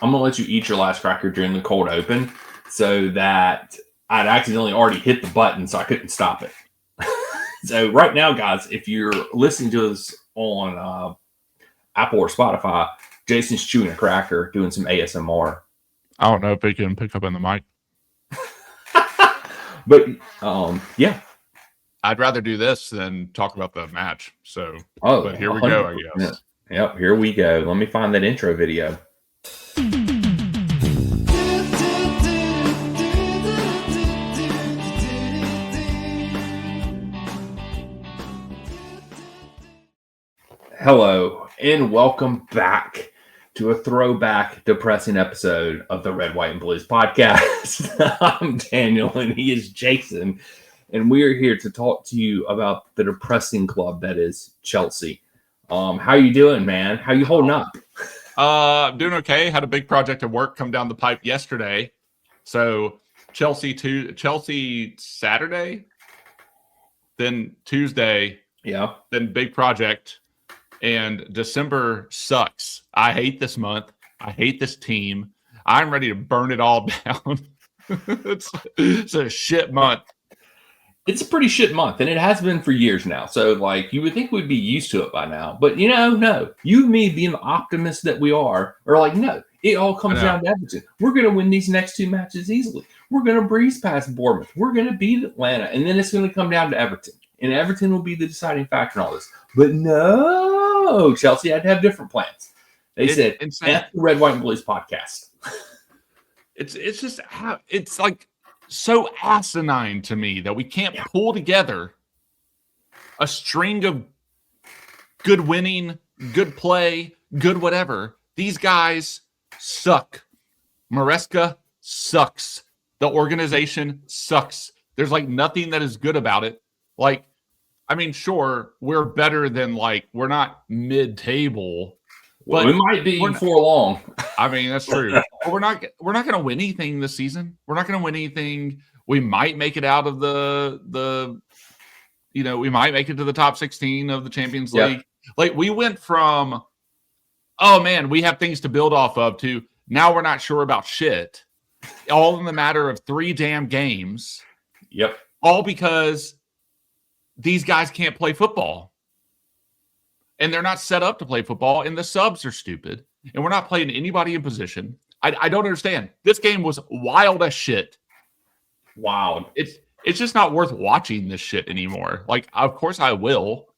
I'm going to let you eat your last cracker during the cold open so that I'd accidentally already hit the button, so I couldn't stop it. So right now, guys, if you're listening to us on Apple or Spotify, Jason's chewing a cracker, doing some ASMR. I don't know if they can pick up in the mic. But, yeah. I'd rather do this than talk about the match. So, but here 100%. We go, I guess. Yep, here we go. Let me find that intro video. Hello, and welcome back to a throwback, depressing episode of the Red, White, and Blues podcast. I'm Daniel, and he is Jason, and we are here to talk to you about the depressing club that is Chelsea. How you doing, man? How you holding up? I'm doing okay. Had a big project at work come down the pipe yesterday. So Chelsea Saturday, then Tuesday, then big project. And December sucks. I hate this month. I hate this team. I'm ready to burn it all down. It's a shit month. It's a pretty shit month, and it has been for years now. So, you would think we'd be used to it by now. But, no. You and me, being the optimists that we are no. It all comes down to Everton. We're going to win these next two matches easily. We're going to breeze past Bournemouth. We're going to beat Atlanta, and then it's going to come down to Everton. And Everton will be the deciding factor in all this. But no, Chelsea had to have different plans. They said, F the Red, White, and Blues podcast. It's just how it's so asinine to me that we can't pull together a string of good winning, good play, good whatever. These guys suck. Maresca sucks. The organization sucks. There's nothing that is good about it. Sure, we're better than we're not mid-table. But we might be for long. That's true. But we're not going to win anything this season. We're not going to win anything. We might make it out of we might make it to the top 16 of the Champions League. We went from, oh man, we have things to build off of, to now we're not sure about shit. All in the matter of 3 damn games. Yep. All because these guys can't play football. And they're not set up to play football, and the subs are stupid. And we're not playing anybody in position. I don't understand. This game was wild as shit. Wild. It's just not worth watching this shit anymore. Of course I will.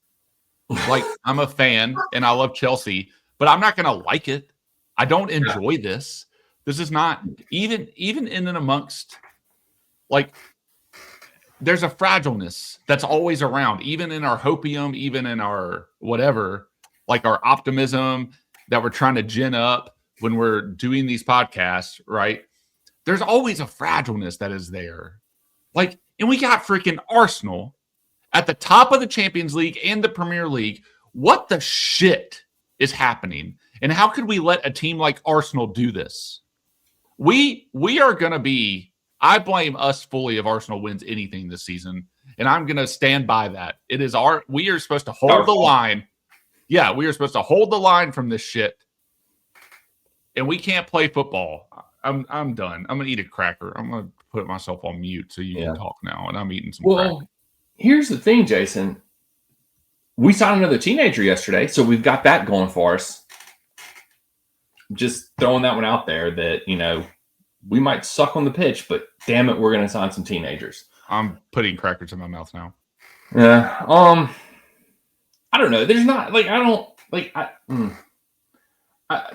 I'm a fan, and I love Chelsea, but I'm not going to like it. I don't enjoy this. This is not, even in and amongst, there's a fragileness that's always around, even in our hopium, even in our whatever, our optimism that we're trying to gin up when we're doing these podcasts, right? There's always a fragileness that is there. And we got freaking Arsenal at the top of the Champions League and the Premier League. What the shit is happening? And how could we let a team like Arsenal do this? We are going to be, I blame us fully if Arsenal wins anything this season, and I'm going to stand by that. We are supposed to hold the line. Yeah, we are supposed to hold the line from this shit, and we can't play football. I'm done. I'm going to eat a cracker. I'm going to put myself on mute so you can talk now, and I'm eating some cracker. Here's the thing, Jason. We signed another teenager yesterday, so we've got that going for us. Just throwing that one out there that, we might suck on the pitch, but damn it, we're going to sign some teenagers. I'm putting crackers in my mouth now. Yeah. I don't know. There's not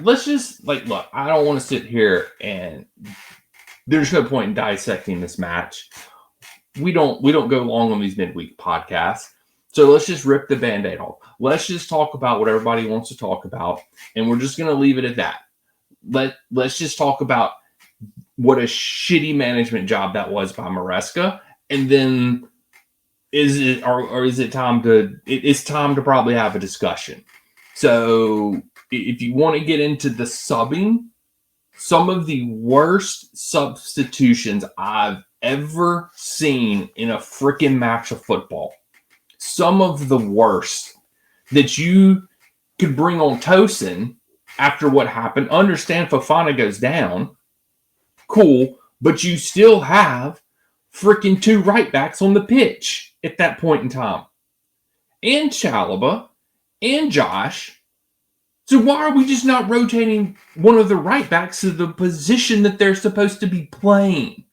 let's just look, I don't want to sit here and there's no point in dissecting this match. We don't go long on these midweek podcasts. So let's just rip the Band-Aid off. Let's just talk about what everybody wants to talk about. And we're just going to leave it at that. Let's just talk about what a shitty management job that was by Maresca. And then it's time to probably have a discussion. So if you want to get into the subbing, some of the worst substitutions I've ever seen in a freaking match of football. Some of the worst that you could bring on Tosin after what happened. Understand Fofana goes down. Cool. But you still have freaking 2 right backs on the pitch at that point in time. And Chalobah and Josh. So why are we just not rotating one of the right backs to the position that they're supposed to be playing?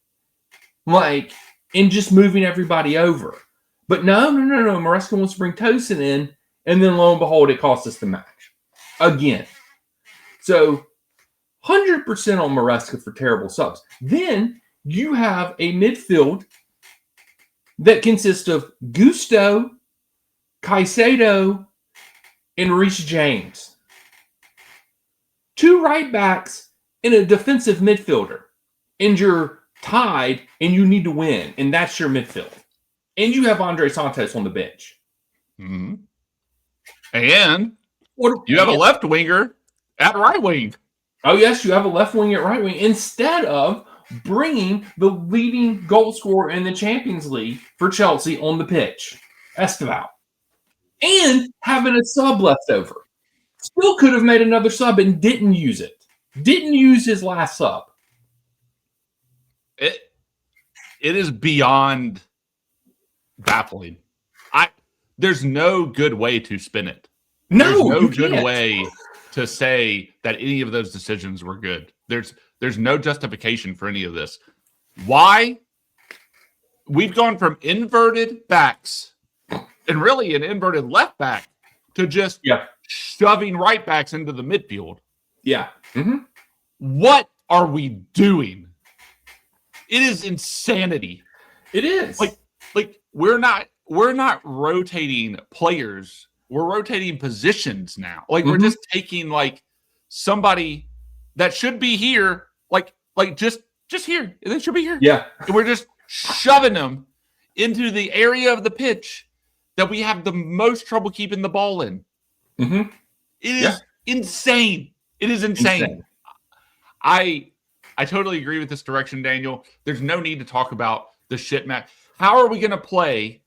Like, and just moving everybody over. But no. Maresca wants to bring Tosin in, and then lo and behold, it costs us the match. Again. So, 100% on Maresca for terrible subs. Then, you have a midfield that consists of Gusto, Caicedo, and Reece James. 2 right backs and a defensive midfielder. And you're tied and you need to win. And that's your midfield. And you have Andre Santos on the bench. Mm-hmm. And you have a left winger at right wing. Oh, yes, you have a left wing at right wing. Instead of bringing the leading goal scorer in the Champions League for Chelsea on the pitch, Esteval. And having a sub left over. Still could have made another sub and didn't use it. Didn't use his last sub. It is beyond baffling. There's no good way to spin it. There's no good way to say that any of those decisions were good. There's no justification for any of this. Why? We've gone from inverted backs and really an inverted left back to just shoving right backs into the midfield. Yeah. Mm-hmm. What are we doing? It is insanity. It is. Like we're not rotating players. We're rotating positions now. Like we're just taking like somebody that should be here, like just here. They should be here. Yeah. And we're just shoving them into the area of the pitch that we have the most trouble keeping the ball in. Mm-hmm. It is insane. It is insane. I totally agree with this direction, Daniel. There's no need to talk about the shit match. How are we going to play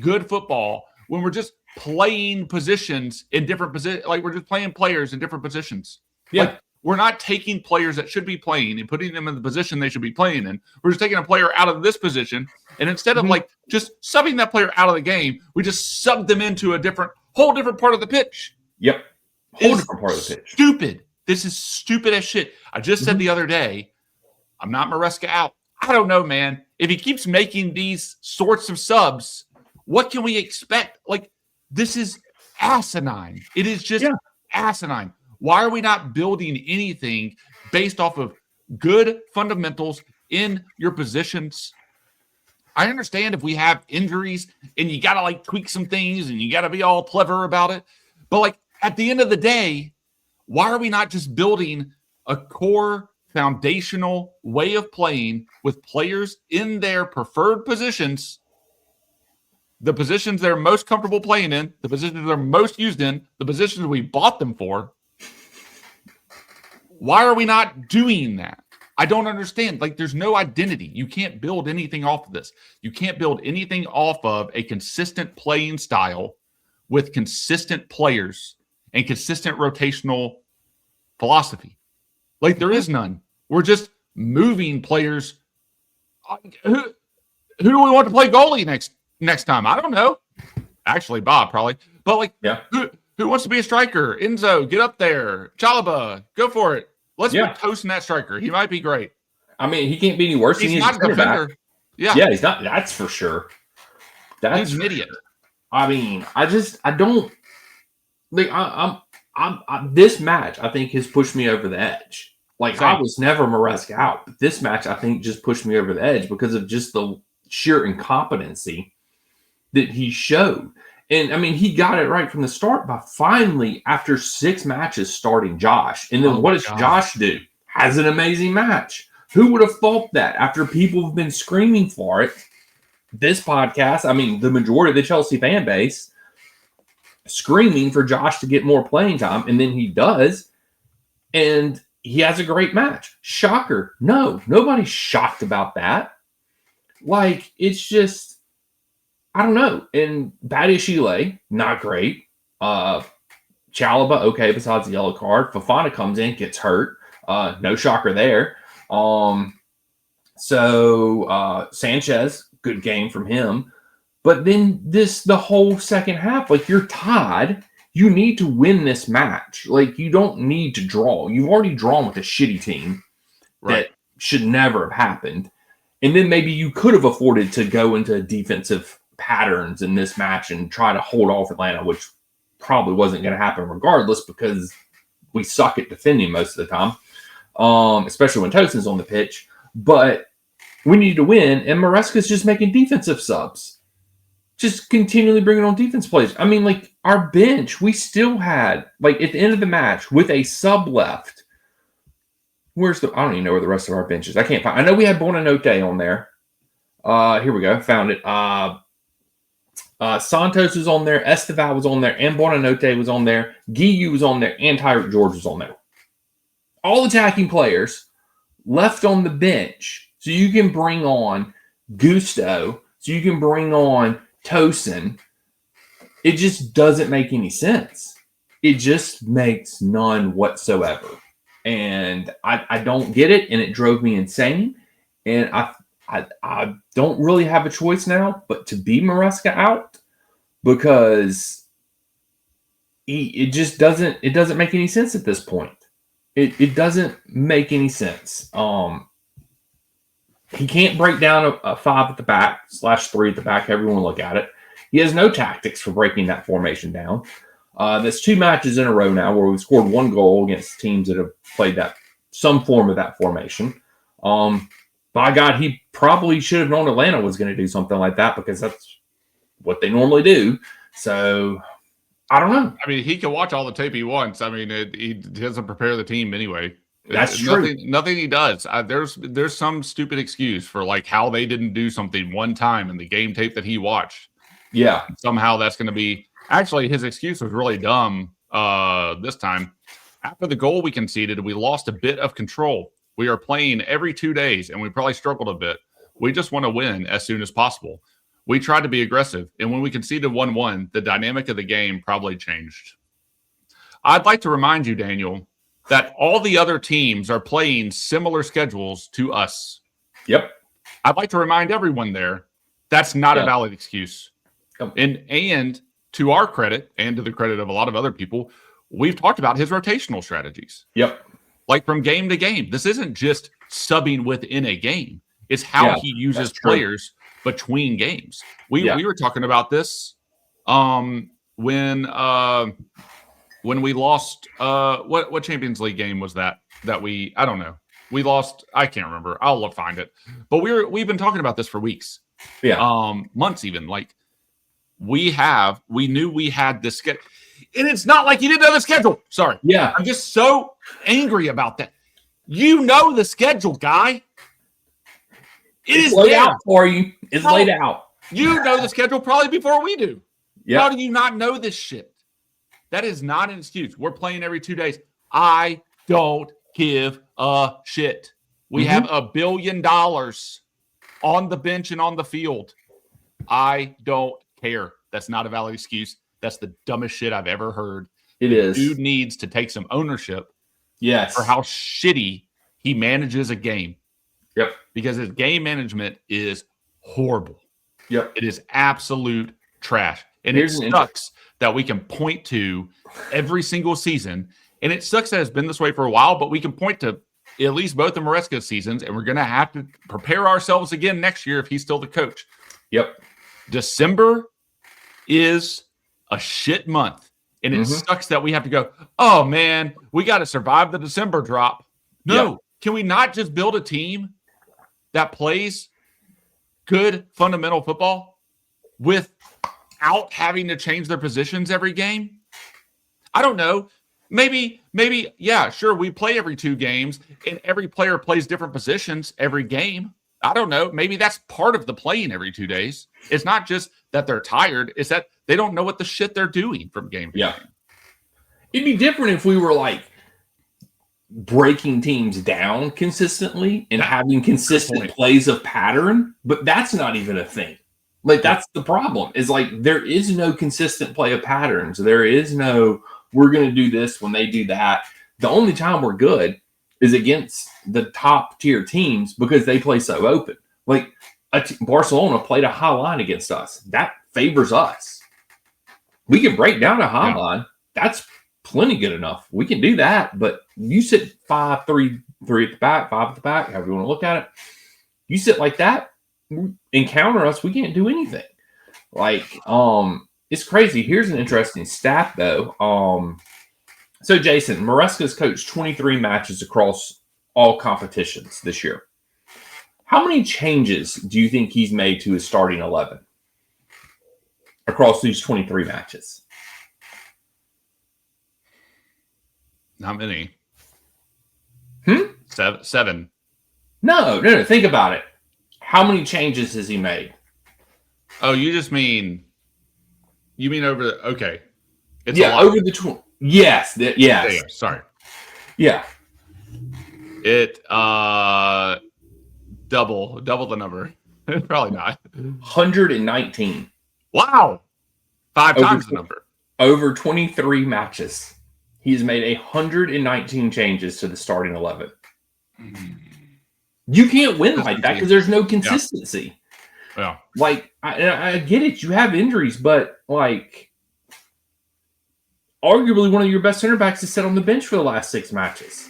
good football when we're just playing positions in different positions? Like we're just playing players in different positions. Yeah. Like, we're not taking players that should be playing and putting them in the position they should be playing in. We're just taking a player out of this position. And instead of like just subbing that player out of the game, we just sub them into a whole different part of the pitch. Yep. Whole different part of the pitch. Stupid. This is stupid as shit. I just said the other day, I'm not Maresca out. I don't know, man. If he keeps making these sorts of subs, what can we expect? Like, this is asinine. It is just asinine. Why are we not building anything based off of good fundamentals in your positions? I understand if we have injuries and you got to like tweak some things and you got to be all clever about it. But like at the end of the day, why are we not just building a core foundational way of playing with players in their preferred positions, the positions they're most comfortable playing in, the positions they're most used in, the positions we bought them for? Why are we not doing that? I don't understand. Like, there's no identity. You can't build anything off of this. You can't build anything off of a consistent playing style with consistent players and consistent rotational philosophy. Like, there is none. We're just moving players. Who do we want to play goalie next time? I don't know. Actually, Bob probably. But like, who wants to be a striker? Enzo, get up there. Chalobah, go for it. Let's put Tosin that striker. He might be great. I mean, he can't be any worse. He's not a defender. Back. Yeah, he's not. That's for sure. He's an idiot. I mean, I don't. Like, this match, I think, has pushed me over the edge. Like, I was never Maresca out, but this match, I think, just pushed me over the edge because of just the sheer incompetency that he showed. And, I mean, he got it right from the start by finally, after 6 matches, starting Josh. And then what does Josh do? Has an amazing match. Who would have thought that after people have been screaming for it? This podcast, I mean, the majority of the Chelsea fan base, screaming for Josh to get more playing time, and then he does. And he has a great match. Shocker. No, nobody's shocked about that. Like, it's just, I don't know. And Badiashile, not great. Chalaba, okay, besides the yellow card. Fofana comes in, gets hurt. No shocker there. Sanchez, good game from him. But then the whole second half, like, you're tied. You need to win this match. Like, you don't need to draw. You've already drawn with a shitty team that should never have happened. And then maybe you could have afforded to go into defensive patterns in this match and try to hold off Atlanta, which probably wasn't going to happen regardless because we suck at defending most of the time, especially when Tosin's on the pitch. But we need to win, and Maresca's just making defensive subs. Just continually bringing on defense plays. I mean, like, our bench, we still had, like, at the end of the match, with a sub left, I don't even know where the rest of our bench is. I can't find. I know we had Buonanotte on there. Here we go. Found it. Santos was on there. Esteval was on there. And Buonanotte was on there. Guiu was on there. And Tyreek George was on there. All attacking players left on the bench. So you can bring on Gusto. So you can bring on Tosin. It just doesn't make any sense. It just makes none whatsoever. And I don't get it, and it drove me insane. And I don't really have a choice now but to be Maresca out because it just doesn't make any sense at this point. It doesn't make any sense. He can't break down a 5 at the back /3 at the back. Everyone look at it. He has no tactics for breaking that formation down. There's 2 matches in a row now where we've scored 1 goal against teams that have played some form of that formation. By God, he probably should have known Atlanta was going to do something like that because that's what they normally do. So I don't know. I mean, he can watch all the tape he wants. I mean, he doesn't prepare the team anyway. That's true. Nothing he does. There's some stupid excuse for like how they didn't do something one time in the game tape that he watched. Yeah. Somehow that's going to be. Actually, his excuse was really dumb this time. After the goal we conceded, we lost a bit of control. We are playing every 2 days, and we probably struggled a bit. We just want to win as soon as possible. We tried to be aggressive, and when we conceded 1-1, the dynamic of the game probably changed. I'd like to remind you, Daniel, that all the other teams are playing similar schedules to us. Yep. I'd like to remind everyone there that's not a valid excuse. Yep. And to our credit, and to the credit of a lot of other people, we've talked about his rotational strategies. Yep. Like from game to game. This isn't just subbing within a game. It's how he uses players between games. We were talking about this when we lost what Champions League game was that we I don't know. We lost, I can't remember. I'll find it. But we've been talking about this for weeks. Yeah. Months even. Like we knew we had this schedule. And it's not like you didn't know the schedule. Sorry. Yeah. I'm just so angry about that. You know the schedule, guy. It's laid out for you. It's laid out. You know the schedule probably before we do. Yeah. How do you not know this shit? That is not an excuse. We're playing every 2 days. I don't give a shit. We have $1 billion on the bench and on the field. I don't care. That's not a valid excuse. That's the dumbest shit I've ever heard. It is. Dude needs to take some ownership for how shitty he manages a game. Yep. Because his game management is horrible. Yep. It is absolute trash. And it sucks that we can point to every single season. And it sucks that it's been this way for a while, but we can point to at least both the Maresca seasons, and we're going to have to prepare ourselves again next year if he's still the coach. Yep. December is a shit month. And it sucks that we have to go, oh, man, we got to survive the December drop. No. Can we not just build a team that plays good fundamental football without having to change their positions every game? I don't know. Maybe, yeah, sure, we play every 2 games and every player plays different positions every game. I don't know. Maybe that's part of the playing every 2 days. It's not just that they're tired. It's that they don't know what the shit they're doing from game to game. It'd be different if we were like breaking teams down consistently and having consistent plays of pattern, but that's not even a thing. Like that's the problem is like there is no consistent play of patterns. There is no we're going to do this when they do that. The only time we're good is against the top tier teams because they play so open. Like Barcelona played a high line against us. That favors us. We can break down a high line. That's plenty good enough. We can do that, but you sit 5-3-3 at the back, 5 at the back, however you want to look at it. You sit like that, encounter us, we can't do anything. Like, it's crazy. Here's an interesting stat, though. So, Jason, Maresca's coached 23 matches across all competitions this year. How many changes do you think he's made to his starting 11 across these 23 matches? Not many. 7? 7. No. Think about it. How many changes has he made? Oh, you mean over the okay? It's over the yes. Yes. Yeah, sorry. Yeah. It double the number. Probably not. 119. Wow. 5 times the number. Over 23 matches. He's made 119 changes to the starting 11. You can't win like that because there's no consistency. Yeah. Like, I get it. You have injuries, but, like, arguably one of your best center backs is set on the bench for the last 6 matches.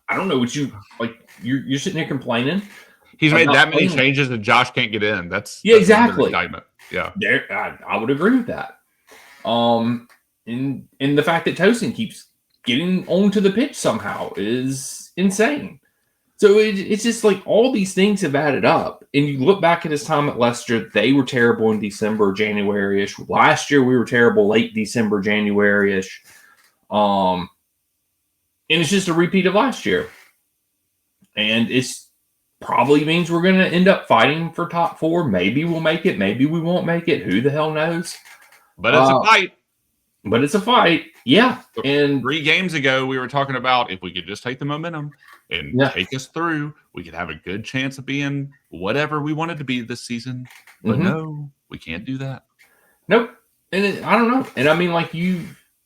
I don't know what you, like, you're sitting here complaining. He's made that many changes that Josh can't get in. That's exactly. Yeah. I would agree with that. And the fact that Tosin keeps getting onto the pitch somehow is insane. So it's just like all these things have added up. And you look back at his time at Leicester, they were terrible in December, January-ish. Last year, we were terrible late December, January-ish. And it's just a repeat of last year. And it's probably means we're going to end up fighting for top 4. Maybe we'll make it. Maybe we won't make it. Who the hell knows? But it's a fight. But it's a fight. Yeah. And 3 games ago, we were talking about if we could just take the momentum and take us through, we could have a good chance of being whatever we wanted to be this season. But no, we can't do that. Nope. And I don't know. And I mean, like you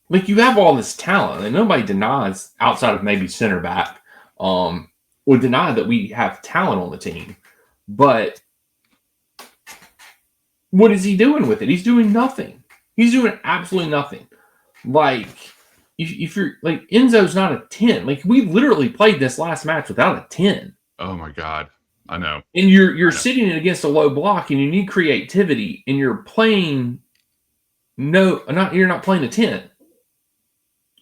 have all this talent, and nobody denies outside of maybe center back, would deny that we have talent on the team. But what is he doing with it? He's doing nothing. He's doing absolutely nothing. Like, if you're like, Enzo's not a 10. Like, we literally played this last match without a 10. Oh my God. I know. And you're sitting against a low block and you need creativity and you're playing you're not playing a 10.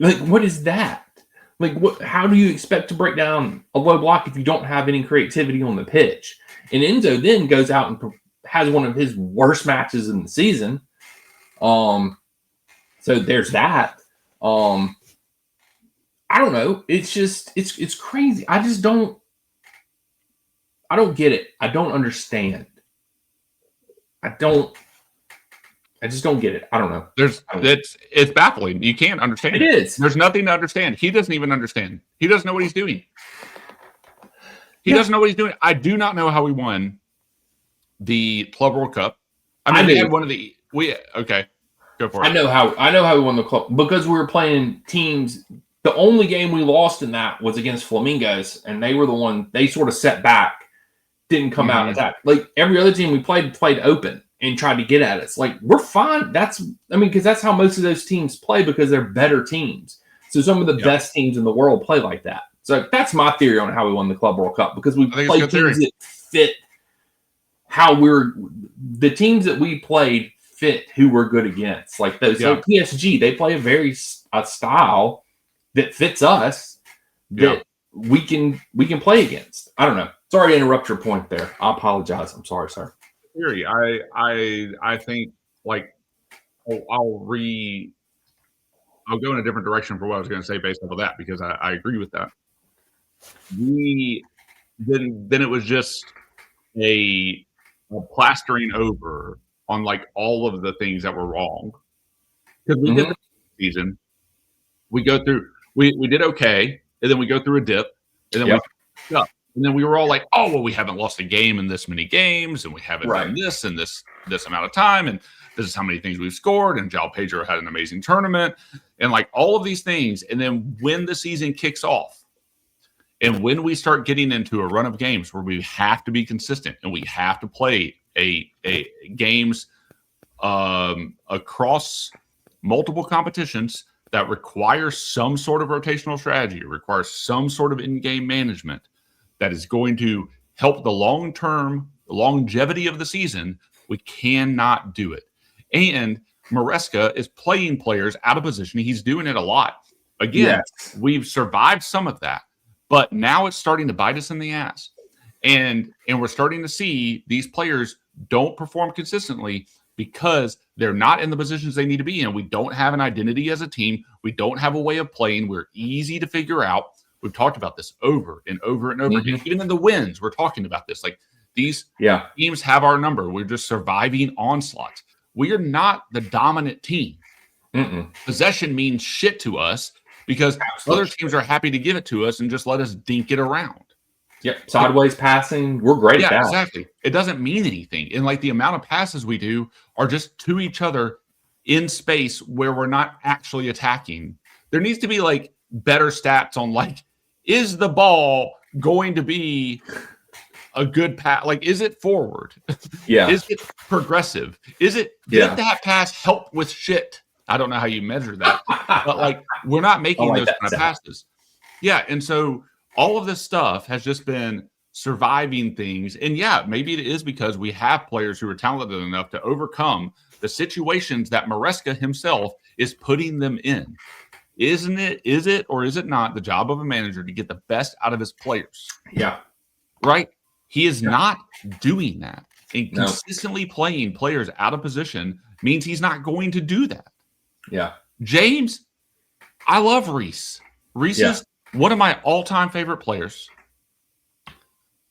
Like, what is that? Like, how do you expect to break down a low block if you don't have any creativity on the pitch? And Enzo then goes out and has one of his worst matches in the season. So there's that. I don't know. It's just it's crazy. I don't get it. I don't understand. I just don't get it. I don't know. It's baffling. You can't understand. It is. There's nothing to understand. He doesn't even understand. He doesn't know what he's doing. He doesn't know what he's doing. I do not know how we won the Club World Cup. I mean, we had one of the okay. Go for it. I know how we won the club because we were playing teams. The only game we lost in that was against Flamingos, and they were the one they sort of set back, didn't come out and attack. Like every other team we played open and tried to get at us. Like, we're fine. Because that's how most of those teams play because they're better teams. So some of the best teams in the world play like that. So that's my theory on how we won the Club World Cup because we played teams that fit the teams that we played fit who we're good against. Like those like PSG, they play a style that fits us that we can play against. I don't know. Sorry to interrupt your point there. I apologize. I'm sorry, sir. Theory. I think like I'll go in a different direction for what I was going to say based off of that because I agree with that. Then it was just a plastering over on like all of the things that were wrong because we did the season. We go through. We did okay, and then we go through a dip, and then we picked up. And then we were all like, "Oh, well, we haven't lost a game in this many games, and we haven't done this in this amount of time." And This is how many things we've scored. And João Pedro had an amazing tournament and like all of these things. And then when the season kicks off and when we start getting into a run of games where we have to be consistent and we have to play a games across multiple competitions that require some sort of rotational strategy, requires some sort of in-game management that is going to help the long-term longevity of the season, we cannot do it. And Maresca is playing players out of position. He's doing it a lot. Again, we've survived some of that, but now it's starting to bite us in the ass. And we're starting to see these players don't perform consistently because they're not in the positions they need to be in. We don't have an identity as a team. We don't have a way of playing. We're easy to figure out. We've talked about this over and over and over again. Even in the wins, we're talking about this. Like these teams have our number. We're just surviving onslaughts. We are not the dominant team. Possession means shit to us because other teams are happy to give it to us and just let us dink it around. Yep. Sideways passing. We're great at that. Exactly. It doesn't mean anything. And like the amount of passes we do are just to each other in space where we're not actually attacking. There needs to be like better stats on like, is the ball going to be a good pass? Like, is it forward? Is it progressive? Is it, did that pass help with shit? I don't know how you measure that, but like, we're not making those kind of passes. Yeah. And so all of this stuff has just been surviving things. And yeah, maybe it is because we have players who are talented enough to overcome the situations that Maresca himself is putting them in. Is it, or is it not the job of a manager to get the best out of his players? Yeah. Right? He is not doing that. And consistently playing players out of position means he's not going to do that. Yeah. James, I love Reese. Reese is one of my all-time favorite players.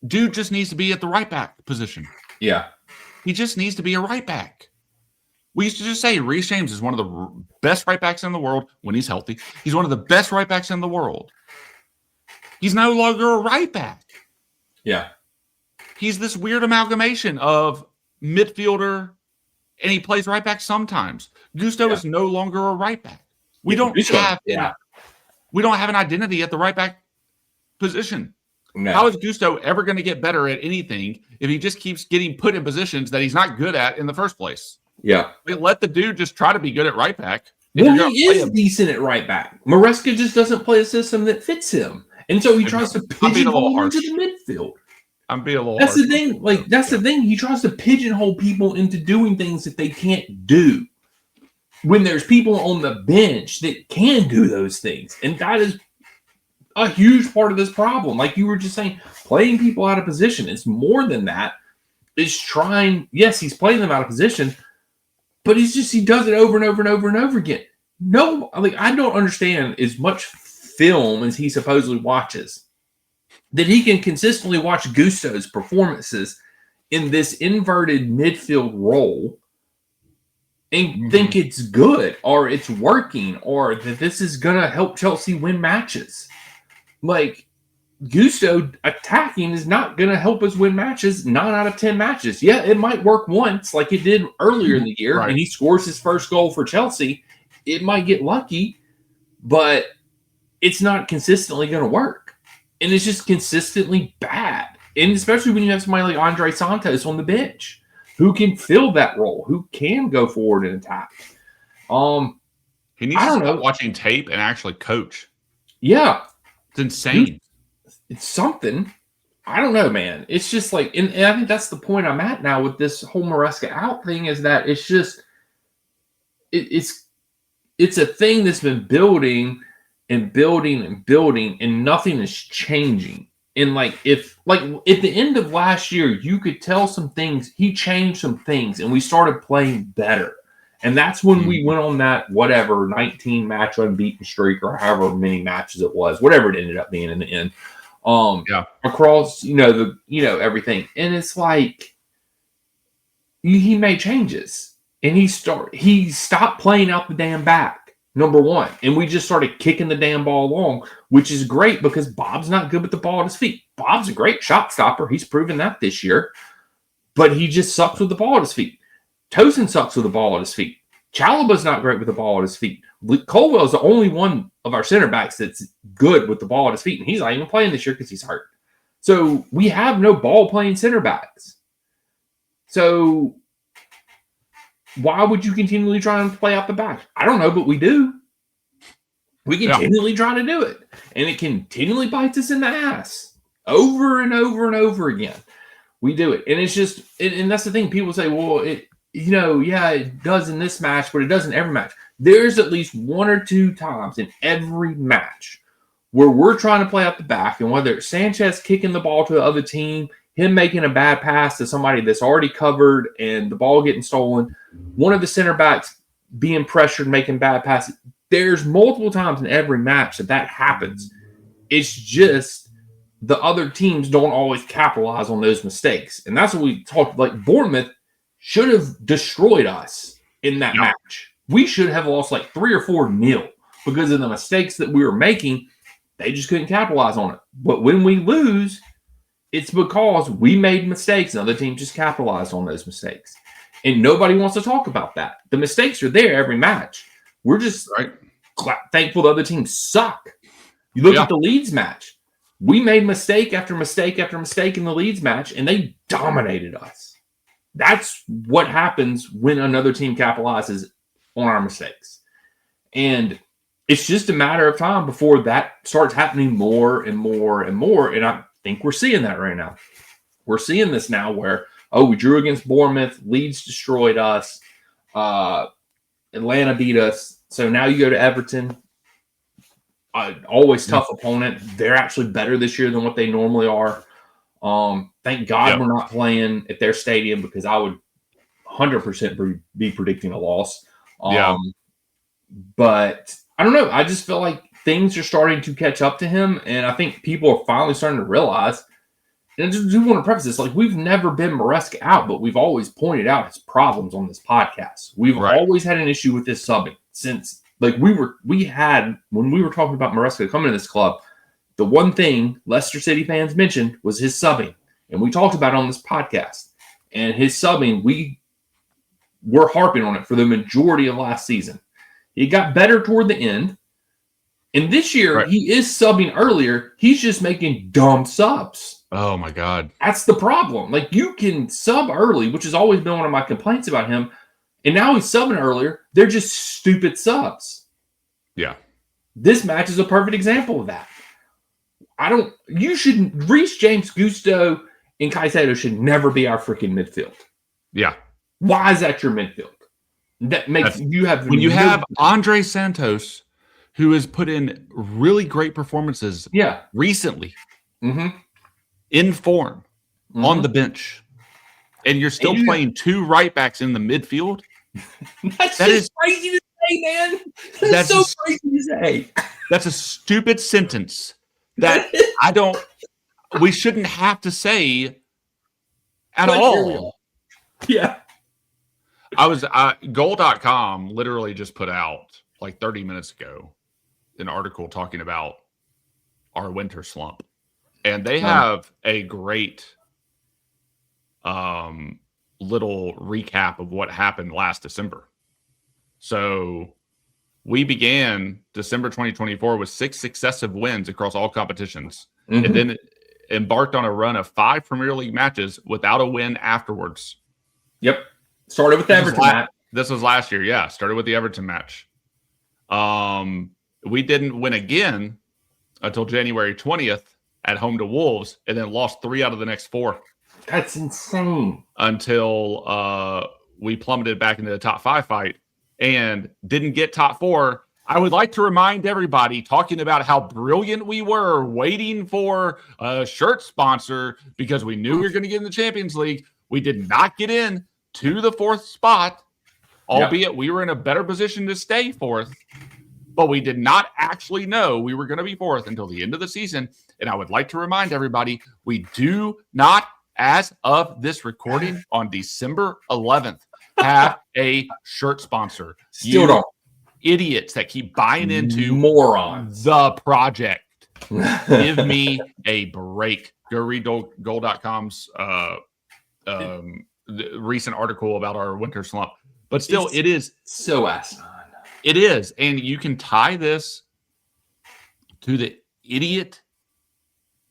Dude just needs to be at the right back position. Yeah. He just needs to be a right back. We used to just say Reece James is one of the best right backs in the world when he's healthy. He's one of the best right backs in the world. He's no longer a right back. Yeah. He's this weird amalgamation of midfielder, and he plays right back sometimes. Gusto is no longer a right back. We don't have an identity at the right back position. No. How is Gusto ever going to get better at anything if he just keeps getting put in positions that he's not good at in the first place? Yeah. Let the dude just try to be good at right back. Well, he is decent at right back. Maresca just doesn't play a system that fits him. And so he tries to pigeonhole into the midfield. I'm being a little That's the thing. Like, that's the thing. He tries to pigeonhole people into doing things that they can't do. When there's people on the bench that can do those things. And that is a huge part of this problem. Like you were just saying, playing people out of position. It's more than that. It's trying, yes, he's playing them out of position, but he does it over and over and over and over again. No, like I don't understand as much film as he supposedly watches that he can consistently watch Gusto's performances in this inverted midfield role and think it's good or it's working or that this is going to help Chelsea win matches. Like, Gusto attacking is not going to help us win matches 9 out of 10 matches. Yeah, it might work once like it did earlier in the year and he scores his first goal for Chelsea. It might get lucky, but it's not consistently going to work. And it's just consistently bad. And especially when you have somebody like Andre Santos on the bench who can fill that role, who can go forward and attack. He needs to start watching tape and actually coach. Yeah. It's insane. It's something. I don't know, man. It's just like, and I think that's the point I'm at now with this whole Maresca out thing is that it's just, it's a thing that's been building and building and building and nothing is changing. And like, if like at the end of last year, you could tell some things, he changed some things and we started playing better. And that's when we went on that, 19 match unbeaten streak or however many matches it was, whatever it ended up being in the end. Across, everything. And it's like, he made changes and he stopped playing out the damn back, number one. And we just started kicking the damn ball along, which is great because Bob's not good with the ball at his feet. Bob's a great shot stopper. He's proven that this year, but he just sucks with the ball at his feet. Tosin sucks with the ball at his feet. Chalaba's not great with the ball at his feet. Colwell's the only one of our center backs that's good with the ball at his feet, and he's not even playing this year because he's hurt. So we have no ball-playing center backs. So why would you continually try and play out the back? I don't know, but we do. We continually try to do it, and it continually bites us in the ass over and over and over again. We do it, and it's just, and that's the thing. People say, well, it does in this match, but it doesn't every match. There's at least 1 or 2 times in every match where we're trying to play out the back, and whether it's Sanchez kicking the ball to the other team, him making a bad pass to somebody that's already covered, and the ball getting stolen, one of the center backs being pressured, making bad passes. There's multiple times in every match that happens. It's just the other teams don't always capitalize on those mistakes. And that's what we talked, like Bournemouth should have destroyed us in that match. We should have lost like 3 or 4-0 because of the mistakes that we were making. They just couldn't capitalize on it. But when we lose, it's because we made mistakes and other teams just capitalized on those mistakes. And nobody wants to talk about that. The mistakes are there every match. We're just thankful the other teams suck. You look at the Leeds match. We made mistake after mistake after mistake in the Leeds match, and they dominated us. That's what happens when another team capitalizes on our mistakes. And it's just a matter of time before that starts happening more and more and more. And I think we're seeing that right now. We're seeing this now where, we drew against Bournemouth, Leeds destroyed us, Atlanta beat us. So now you go to Everton, always tough opponent. They're actually better this year than what they normally are. Thank God we're not playing at their stadium because I would 100% be predicting a loss. But I don't know. I just feel like things are starting to catch up to him, and I think people are finally starting to realize. And I just do want to preface this, like, we've never been Maresca out, but we've always pointed out his problems on this podcast. We've always had an issue with this subbing since, like, when we were talking about Maresca coming to this club, the one thing Leicester City fans mentioned was his subbing. And we talked about it on this podcast. And his subbing, we were harping on it for the majority of last season. He got better toward the end. And this year, he is subbing earlier. He's just making dumb subs. Oh, my God. That's the problem. Like, you can sub early, which has always been one of my complaints about him. And now he's subbing earlier. They're just stupid subs. Yeah. This match is a perfect example of that. Reece James, Gusto, and Caicedo should never be our freaking midfield. Yeah. Why is that your midfield? That makes you have when you have Andre Santos, who has put in really great performances recently, in form, on the bench, and you're still playing 2 right backs in the midfield. That is crazy to say, man. That's so crazy to say. That's a stupid sentence that we shouldn't have to say at all. Yeah. Goal.com literally just put out like 30 minutes ago an article talking about our winter slump. And they have a great little recap of what happened last December. So we began December 2024 with 6 successive wins across all competitions, and then embarked on a run of 5 Premier League matches without a win afterwards. Yep. Started with the Everton match. This was last year. Yeah. Started with the Everton match. We didn't win again until January 20th at home to Wolves, and then lost 3 out of the next 4. That's insane. Until we plummeted back into the top 5 fight and didn't get top 4. I would like to remind everybody, talking about how brilliant we were waiting for a shirt sponsor because we knew we were going to get in the Champions League. We did not get in to the 4th spot, albeit we were in a better position to stay 4th. But we did not actually know we were going to be 4th until the end of the season. And I would like to remind everybody, we do not, as of this recording on December 11th, have a shirt sponsor. Still don't. Idiots that keep buying into morons. The project. Give me a break. Go read goal.com's the recent article about our winter slump. But still, it is so asinine. It is. And you can tie this to the idiotic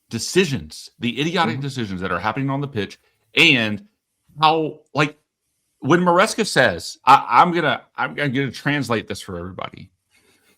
decisions that are happening on the pitch, and how, like, when Maresca says, I'm gonna translate this for everybody.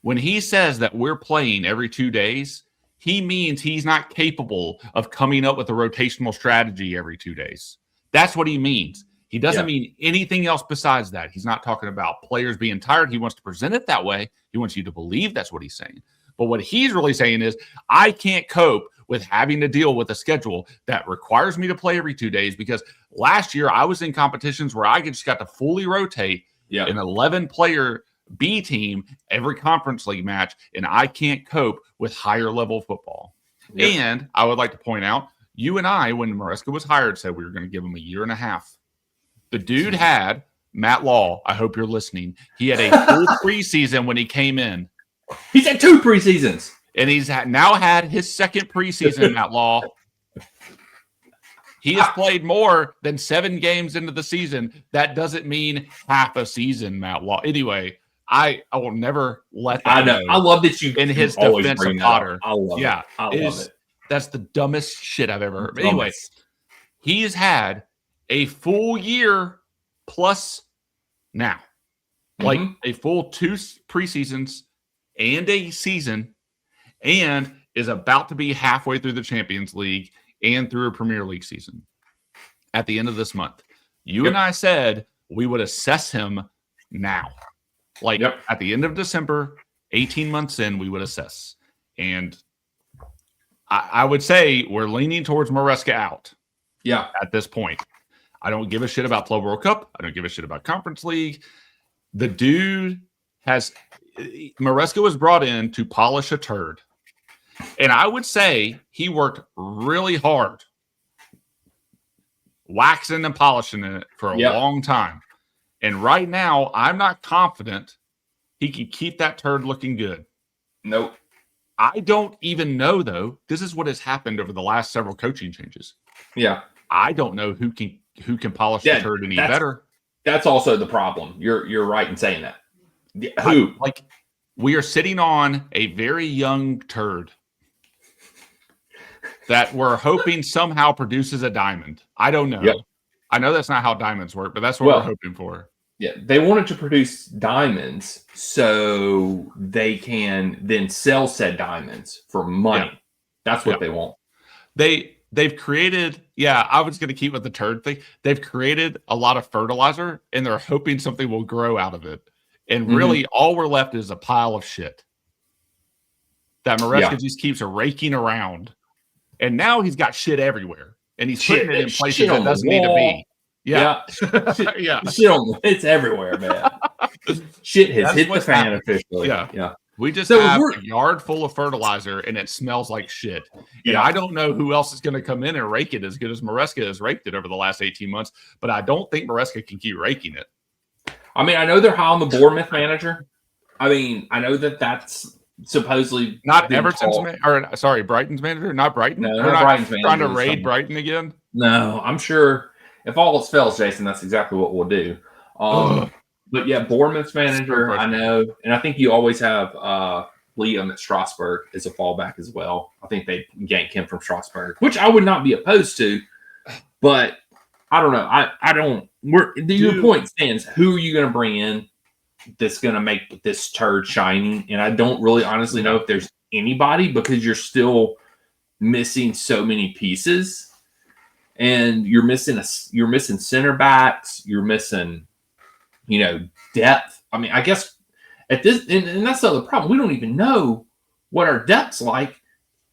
When he says that we're playing every 2 days, he means he's not capable of coming up with a rotational strategy every 2 days. That's what he means. He doesn't mean anything else besides that. He's not talking about players being tired. He wants to present it that way. He wants you to believe that's what he's saying. But what he's really saying is, I can't cope with having to deal with a schedule that requires me to play every 2 days, because last year I was in competitions where I just got to fully rotate an 11-player B team every conference league match, and I can't cope with higher level football. Yep. And I would like to point out, you and I, when Maresca was hired, said we were going to give him a year and a half. The dude had, Matt Law, I hope you're listening, he had a full preseason when he came in. He's had 2 preseasons. And he's now had his second preseason, Matt Law. He has played more than 7 games into the season. That doesn't mean half a season, Matt Law. Anyway, I will never let that go. I love that you in his defense of Potter. I love it. I love it. That's the dumbest shit I've ever heard. But anyway, he has had a full year plus now. Like a full 2 preseasons and a season, and is about to be halfway through the Champions League and through a Premier League season at the end of this month. You and I said we would assess him now. Like at the end of December, 18 months in, we would assess. And I would say we're leaning towards Maresca out. Yeah. At this point. I don't give a shit about Club World Cup. I don't give a shit about Conference League. The dude Maresca was brought in to polish a turd. And I would say he worked really hard waxing and polishing it for a long time. And right now, I'm not confident he can keep that turd looking good. Nope. I don't even know, though. This is what has happened over the last several coaching changes. Yeah. I don't know who can polish the turd any better. That's also the problem. You're right in saying that. Who? We are sitting on a very young turd that we're hoping somehow produces a diamond. I don't know. Yep. I know that's not how diamonds work, but that's what we're hoping for. Yeah, they wanted to produce diamonds so they can then sell said diamonds for money. Yeah. That's what they want. They've created, I was going to keep with the turd thing. They've created a lot of fertilizer, and they're hoping something will grow out of it. And really, all we're left is a pile of shit that Maresca just keeps raking around. And now he's got shit everywhere, and he's putting it in places that doesn't need to be. Yeah. Shit it's everywhere, man. Shit has hit the fan officially. Yeah. We just have a yard full of fertilizer, and it smells like shit. And I don't know who else is going to come in and rake it as good as Maresca has raked it over the last 18 months, but I don't think Maresca can keep raking it. I mean, I know they're high on the Bournemouth manager. I mean, I know that's supposedly not Everton's Brighton's manager, not Brighton. No, not Brighton's manager. Trying to raid Brighton again. No, I'm sure if all else fails, Jason, that's exactly what we'll do. But yeah, Bournemouth's manager, I know, and I think you always have Liam at Strasbourg as a fallback as well. I think they yank him from Strasbourg, which I would not be opposed to, but I don't know. I don't. Your point stands. Who are you going to bring in that's going to make this turd shiny? And I don't really honestly know if there's anybody, because you're still missing so many pieces, and you're missing center backs. You're missing, depth. I mean, I guess at this, and that's the other problem. We don't even know what our depth's like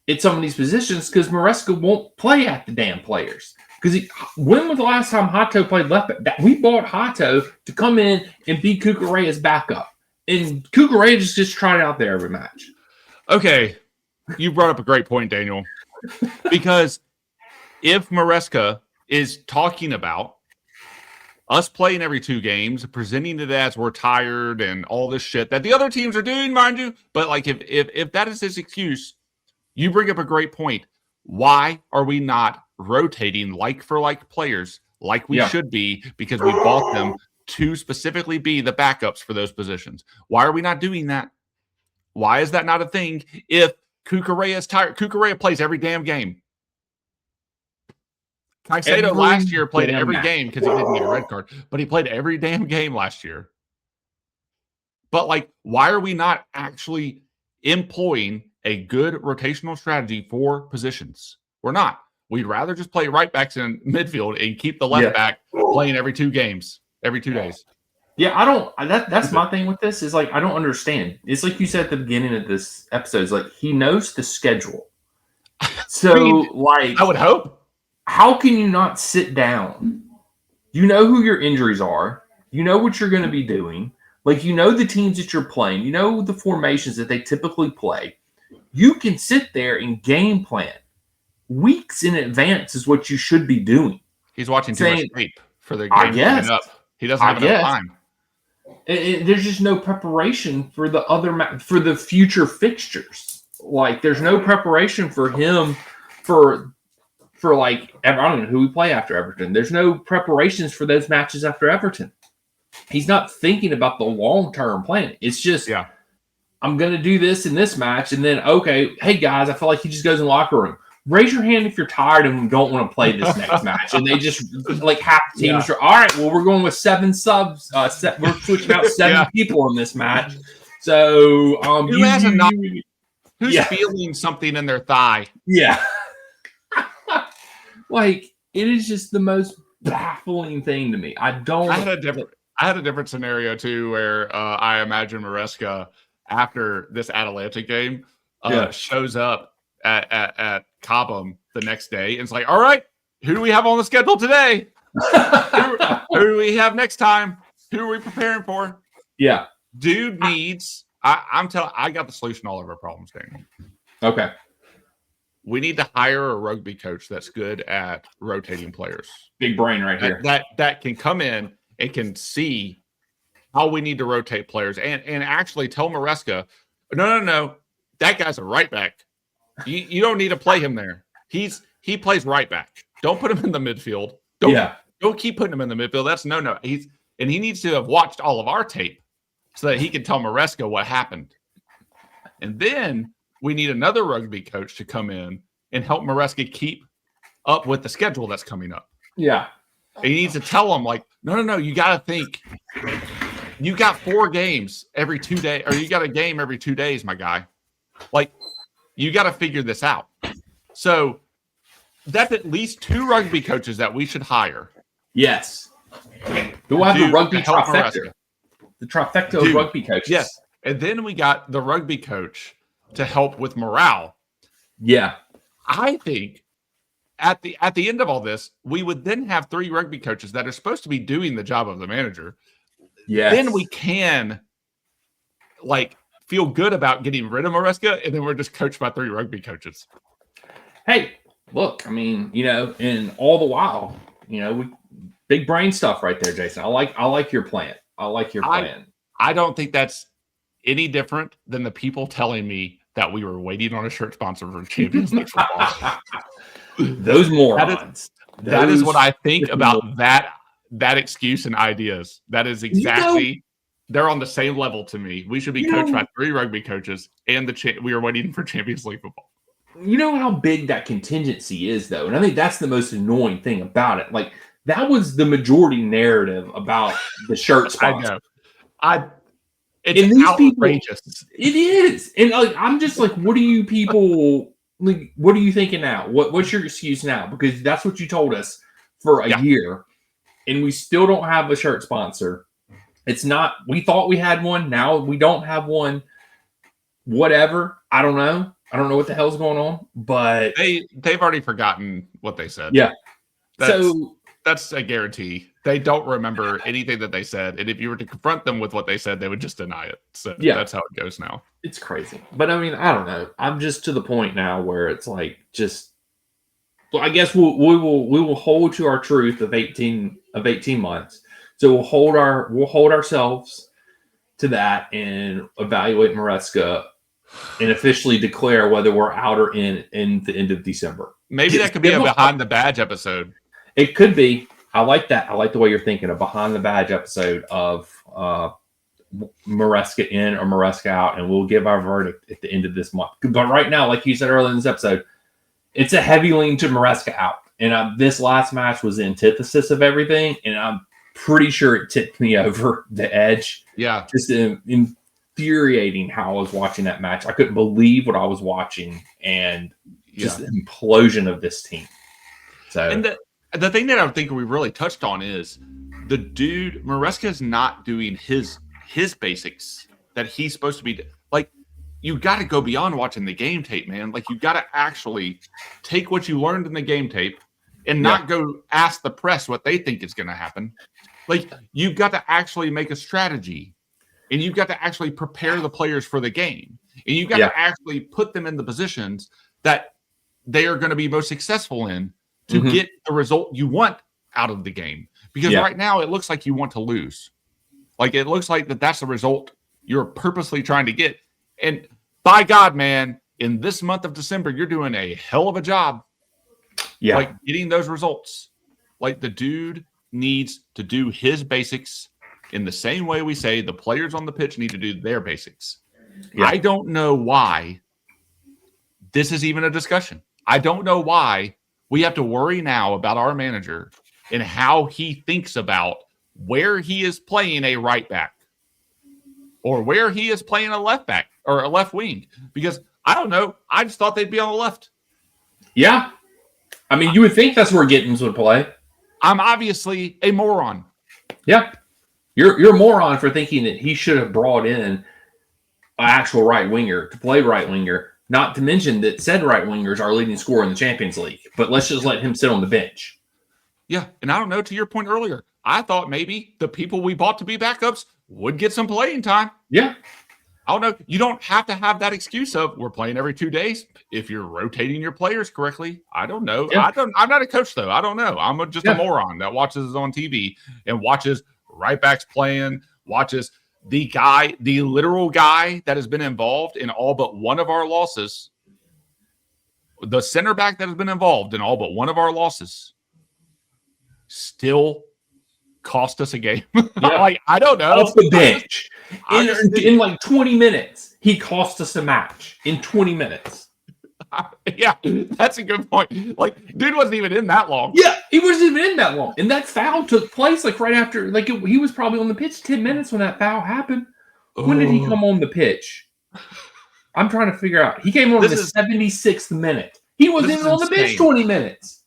at some of these positions, because Maresca won't play at the damn players. Because when was the last time Hato played left back? We bought Hato to come in and be Cucurella's backup. And Cucurella just tried out there every match. Okay. You brought up a great point, Daniel. Because if Maresca is talking about us playing every 2 games, presenting it as we're tired and all this shit that the other teams are doing, mind you, but if that is his excuse, you bring up a great point. Why are we not rotating like for like players like we should be, because we bought them to specifically be the backups for those positions. Why are we not doing that? Why is that not a thing? If Cucurella is tired, Cucurella plays every damn game. Caicedo last year played every game because he didn't get a red card, but he played every damn game last year. But like, why are we not actually employing a good rotational strategy for positions? We're not. We'd rather just play right backs in midfield and keep the left back playing every 2 games, every 2 days. Yeah, I don't. That's my thing with this is like I don't understand. It's like you said at the beginning of this episode. It's like he knows the schedule. So like, I would hope. How can you not sit down? You know who your injuries are. You know what you're going to be doing. Like, you know the teams that you're playing. You know the formations that they typically play. You can sit there and game plan. Weeks in advance is what you should be doing. He's watching too much tape for the game coming up. He doesn't have enough time. There's just no preparation for for the future fixtures. Like, there's no preparation for him for like, I don't know who we play after Everton. There's no preparations for those matches after Everton. He's not thinking about the long-term plan. It's just, I'm going to do this in this match, and then, okay, hey, guys, I feel like he just goes in the locker room. Raise your hand if you're tired and don't want to play this next match. And they just, like, half the teams are, all right, well, we're going with 7 subs. We're switching out 7 people in this match. So, who's feeling something in their thigh? Yeah. Like, it is just the most baffling thing to me. I had a different scenario too, where I imagine Maresca after this Atalanta game shows up at Cobham the next day and it's like, all right, who do we have on the schedule today? who do we have next time? Who are we preparing for? Yeah, dude needs. I got the solution to all of our problems, Danny. Okay. We need to hire a rugby coach that's good at rotating players. Big brain right here. That can come in and can see how we need to rotate players and actually tell Maresca, no, that guy's a right back. You don't need to play him there. He plays right back. Don't put him in the midfield. Don't keep putting him in the midfield. That's no. He needs to have watched all of our tape so that he can tell Maresca what happened. And then we need another rugby coach to come in and help Maresca keep up with the schedule that's coming up. Yeah. And he needs to tell him, like, no, you got to think. You got 4 games every 2 days, or you got a game every 2 days, my guy. Like, you got to figure this out. So that's at least 2 rugby coaches that we should hire. Yes. We'll have the rugby trifecta. The trifecta of rugby coaches. Yes. And then we got the rugby coach to help with morale. Yeah. I think at the end of all this, we would then have 3 rugby coaches that are supposed to be doing the job of the manager. Yes. Then we can like feel good about getting rid of Maresca, and then we're just coached by 3 rugby coaches. Hey, look, I mean, and all the while, big brain stuff right there, Jason. I like your plan. I like your plan. I don't think that's any different than the people telling me that we were waiting on a shirt sponsor for Champions League football. Those morons. That is what I think about that excuse and ideas. That is exactly, they're on the same level to me. We should be coached by 3 rugby coaches, and we are waiting for Champions League football. You know how big that contingency is, though, and I think that's the most annoying thing about it. Like, that was the majority narrative about the shirt sponsor. I know. It's outrageous. It is. And like, I'm just like, what are you people, like, what are you thinking now? What's your excuse now? Because that's what you told us for a year, and we still don't have a shirt sponsor. It's not, we thought we had one. Now we don't have one. Whatever. I don't know. I don't know what the hell's going on, but they've already forgotten what they said. Yeah. That's a guarantee. They don't remember anything that they said. And if you were to confront them with what they said, they would just deny it. So that's how it goes now. It's crazy. But I mean, I don't know. I'm just to the point now where it's like, well, I guess we will hold to our truth of 18 months. So we'll hold ourselves to that and evaluate Maresca and officially declare whether we're out or in the end of December. Maybe that could be a behind the badge episode. It could be. I like that. I like the way you're thinking. A behind the badge episode of Maresca in or Maresca out, and we'll give our verdict at the end of this month. But right now, like you said earlier in this episode, it's a heavy lean to Maresca out. And this last match was the antithesis of everything, and I'm pretty sure it tipped me over the edge. Yeah. Just infuriating how I was watching that match. I couldn't believe what I was watching, and just the implosion of this team. So, and the thing that I think we really touched on is the dude, Maresca is not doing his basics that he's supposed to be. Like, you got to go beyond watching the game tape, man. Like, you got to actually take what you learned in the game tape and not go ask the press what they think is going to happen. Like, you've got to actually make a strategy, and you've got to actually prepare the players for the game, and you've got to actually put them in the positions that they are going to be most successful in to get the result you want out of the game. Because right now it looks like you want to lose. Like, it looks like that's the result you're purposely trying to get. And by God, man, in this month of December, you're doing a hell of a job. Yeah. Like, getting those results. Like, the dude needs to do his basics in the same way we say the players on the pitch need to do their basics. Yeah. I don't know why this is even a discussion. I don't know why we have to worry now about our manager and how he thinks about where he is playing a right back or where he is playing a left back or a left wing. Because I don't know. I just thought they'd be on the left. Yeah. I mean, you would think that's where Gittins would play. I'm obviously a moron. Yeah. You're a moron for thinking that he should have brought in an actual right winger to play right winger, not to mention that said right winger is our leading scorer in the Champions League. But let's just let him sit on the bench. Yeah, and I don't know, to your point earlier, I thought maybe the people we bought to be backups would get some playing time. Yeah. I don't know. You don't have to have that excuse of we're playing every 2 days if you're rotating your players correctly. I don't know. Yeah. I'm not a coach, though. I don't know. I'm just a moron that watches on TV and watches right backs playing, watches the literal guy that has been involved in all but one of our losses, the center back that has been involved in all but one of our losses, still cost us a game. Like, I don't know. Off the bench. In like 20 minutes, he cost us a match in 20 minutes. Yeah, that's a good point. Like, dude wasn't even in that long. Yeah, he wasn't even in that long. And that foul took place like right after, like he was probably on the pitch 10 minutes when that foul happened. When did he come on the pitch? I'm trying to figure out. He came on the 76th minute. He wasn't even on the pitch 20 minutes.